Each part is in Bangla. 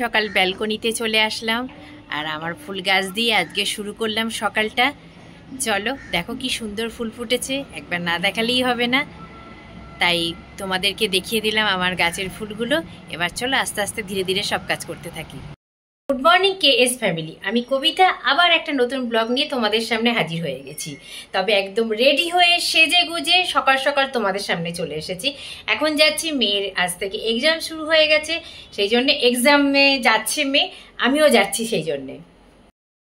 সকাল ব্যালকনিতে চলে আসলাম আর আমার ফুল গাছ দিয়ে আজকে শুরু করলাম সকালটা। চলো দেখো কি সুন্দর ফুল ফুটেছে, একবার না দেখালেই হবে না, তাই তোমাদেরকে দেখিয়ে দিলাম আমার গাছের ফুলগুলো। এবার চলো আস্তে আস্তে ধীরে ধীরে সব কাজ করতে থাকি। গুড মর্নিং KS ফ্যামিলি, আমি কবিতা আবার একটা নতুন ব্লগ নিয়ে তোমাদের সামনে হাজির হয়ে গেছি। তবে একদম রেডি হয়ে সেজে গুজে সকাল সকাল তোমাদের সামনে চলে এসেছি। এখন যাচ্ছি, মেয়ের আজ থেকে এক্সাম শুরু হয়ে গেছে, সেই জন্য এক্সামে যাচ্ছে মেয়ে, আমিও যাচ্ছি সেই জন্যে।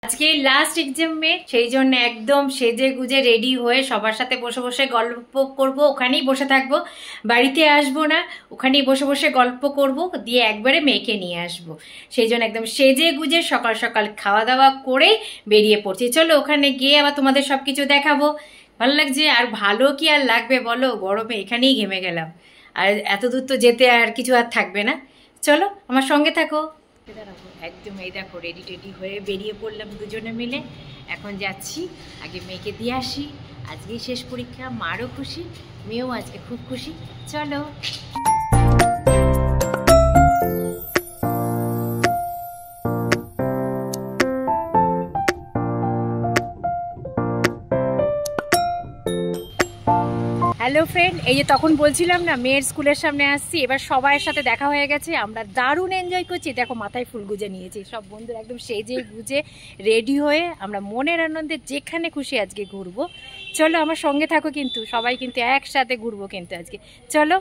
আজকে লাস্ট এক্সাম মেয়ে, সেই জন্য একদম সেজে গুজে রেডি হয়ে সবার সাথে বসে বসে গল্প করব, ওখানেই বসে থাকবো, বাড়িতে আসবো না, ওখানেই বসে বসে গল্প করব, দিয়ে একবারে মেয়েকে নিয়ে আসবো। সেই জন্য একদম সেজে গুজে সকাল সকাল খাওয়া দাওয়া করে বেরিয়ে পড়ছি। চলো ওখানে গিয়ে আবার তোমাদের সবকিছু দেখাবো। ভালো লাগছে, আর ভালো কি আর লাগবে বলো, গরমে এখানেই ঘেমে গেলাম, আর এত দূর তো যেতে আর কিছু আর থাকবে না। চলো আমার সঙ্গে থাকো। একদম এই দেখো রেডি টেডি হয়ে বেরিয়ে পড়লাম দুজনে মিলে। এখন যাচ্ছি, আগে মেয়েকে দিয়ে আসি, আজকেই শেষ পরীক্ষা, মারও খুশি, মেয়েও আজকে খুব খুশি। চলো। হ্যালো ফ্রেন্ড, এই যে তখন বলছিলাম না মেয়ের স্কুলের সামনে আসছি, এবার সবাইয়ের সাথে দেখা হয়ে গেছে, আমরা দারুণ এনজয় করছি। দেখো মাথায় ফুল গুজে নিয়েছি, সব বন্ধুরা একদম সেজে গুজে রেডি হয়ে আমরা মনের আনন্দে যেখানে খুশি আজকে ঘুরবো। চলো আমার সঙ্গে থাকো, কিন্তু সবাই কিন্তু একসাথে ঘুরবো কিন্তু আজকে। চলো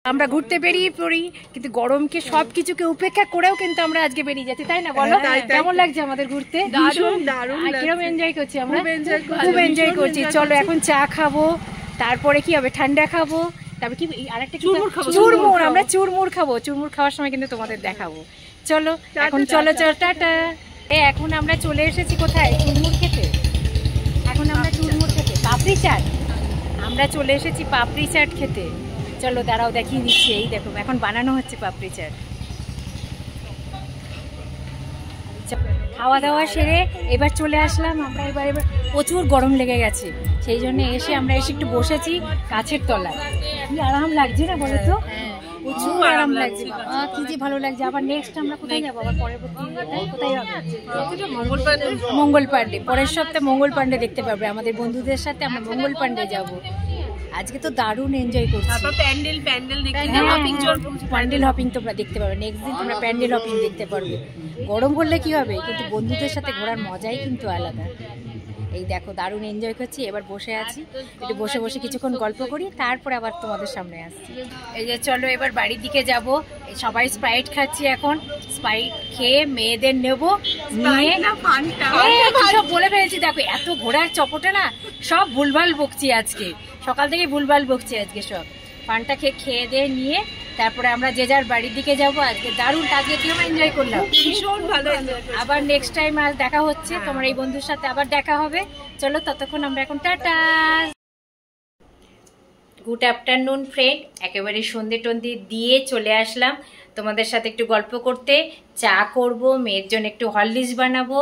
আমরা ঘুরতে বেরিয়ে পড়ি, কিন্তু গরমকে সব কিছুকে উপেক্ষা করেও কিন্তু আমরা আজকে বেরিয়ে যাচ্ছি, তাই না বলো? কেমন লাগছে আমাদের ঘুরতে? কিরকম এনজয় করছি আমরা? খুব এনজয় করছি। চলো এখন চা খাবো, তারপরে কি হবে, ঠান্ডা খাবো, তারপরে কি আরেকটা চুরমুর, আমরা চুরমুর খাবো। চুরমুর খাওয়ার সময় কিন্তু তোমাদের দেখাবো। চলো এখন চলো চলো টাটা। এখন আমরা চলে এসেছি কোথায়? চুরমুর খেতে। এখন আমরা চুরমুর খেতে, পাপড়ি চাট, আমরা চলে এসেছি পাপড়ি চাট খেতে। চলো দাঁড়াও দেখিয়ে দিচ্ছি, এই দেখো এখন বানানো হচ্ছে পাপড়ি চাট। খাওয়া দাওয়া সেরে এবার চলে আসলাম আমরা। এবার প্রচুর গরম লেগে গেছে, সেই জন্য আমরা এসে একটু বসেছি গাছের তলায়। কি আরাম লাগছে না বলো তো, প্রচুর আরাম লাগছে বাবা, কি যে ভালো লাগছে। আবার নেক্সট আমরা কোথায় যাবো? আবার পরবর্তী কোথায় হবে? মঙ্গল পাণ্ডে, পরের সপ্তাহে মঙ্গল পাণ্ডে দেখতে পারবে আমাদের বন্ধুদের সাথে, আমরা মঙ্গল পাণ্ডে যাব। আজকে তো দারুণ এনজয় করছি। প্যান্ডেল হপিং তোমরা দেখতে পারবে, নেক্সট দিন তোমরা প্যান্ডেল হপিং দেখতে পারবে। গরম পড়লে কি হবে, কিন্তু বন্ধুদের সাথে ঘোরার মজাই কিন্তু আলাদা। এই দেখো দারুণ এনজয় করছি। এবার বসে আছি, একটু বসে বসে কিছুক্ষণ গল্প করি, তারপরে আবার তোমাদের সামনে আসছি। এই যে চলো এবার বাড়ির দিকে যাব। সবাই স্প্রাইট খাচ্ছি, এখন স্প্রাইট খেয়ে মেয়েদের নেবো, নিয়ে সব বলে ফেলেছি। দেখো এত ঘোরার চপটে না, সব ভুলভাল বকছি আজকে, সকাল থেকে ভুলভাল বকছি আজকে সব। পানটা খেয়ে দিয়ে নিয়ে তারপরে আমরা যে যার বাড়ির দিকে যাবো। আজকে দারুণ, আজকে কিরকম এনজয় করলাম, ভীষণ ভালো। আবার নেক্সট টাইম আজ দেখা হচ্ছে, তোমার এই বন্ধুর সাথে আবার দেখা হবে। চলো ততক্ষণ আমরা এখন টাটা। গুড আফটারনুন ফ্রেন্ড, একেবারে সন্ধে টন্ধে দিয়ে চলে আসলাম তোমাদের সাথে একটু গল্প করতে। চা করব, মেয়ের জন্য একটু হরলিক্স বানাবো।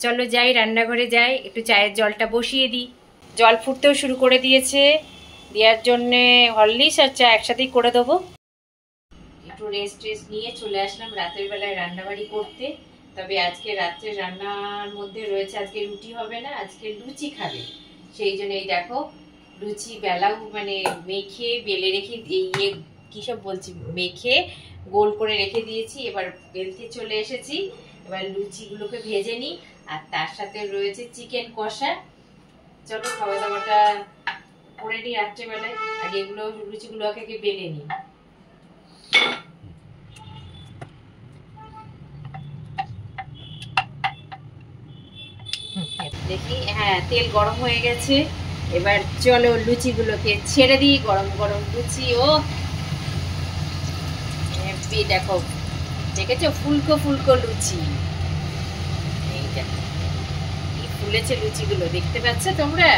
চলো যাই, রান্নাঘরে যাই, একটু চায়ের জলটা বসিয়ে দিই। জল ফুটতেও শুরু করে দিয়েছে, দেওয়ার জন্যে হরলিক্স আর চা একসাথেই করে দেবো। একটু রেস্ট নিয়ে চলে আসলাম রাতের বেলায় রান্নাবাড়ি করতে। তবে আজকে রাত্রের রান্নার মধ্যে রয়েছে, আজকে রুটি হবে না, আজকে লুচি খাবে। সেই জন্য এই দেখো লুচি বেলাও মানে মেখে বেলে রেখে, কি সব বলছি, মেখে গোল করে রেখে দিয়েছি। এবার বেলতে চলে এসেছি, এবার লুচিগুলোকে ভেজে নিই। আর তার সাথে রয়েছে চিকেন কষা। চলো খাওয়া দাওয়াটা করে নিই রাত্রেবেলায়, আগে এগুলো লুচিগুলো আগে বেলে নিই। দেখি, হ্যাঁ তেল গরম হয়ে গেছে। এবার চলো লুচিগুলোকে ছেড়ে দিই, গরম গরম লুচি। ও দেখো দেখেছো, ফুলকো ফুলকো লুচি, এই দেখো কি ফুলেছে লুচিগুলো, দেখতে পাচ্ছ তোমরা?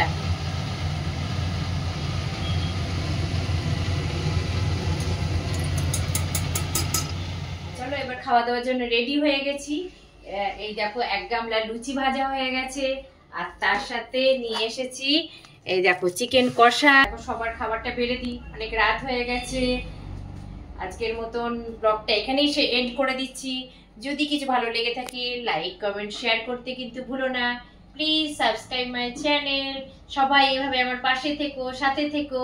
চলো এবার খাওয়া দাওয়ার জন্য রেডি হয়ে গেছি। এই দেখো এক গামলা লুচি ভাজা হয়ে গেছে, আর তার সাথে নিয়ে এসেছি এই দেখো চিকেন কষা। এখন সবার খাবারটা বেড়ে দিই, অনেক রাত হয়ে গেছে। আজকের মতন ব্লগটা এখানেই এন্ড করে দিচ্ছি। যদি কিছু ভালো লেগে থাকে লাইক কমেন্ট শেয়ার করতে কিন্তু ভুলো না। Please subscribe my channel. সবাই এভাবে আমার পাশে থেকো, সাথে থেকো।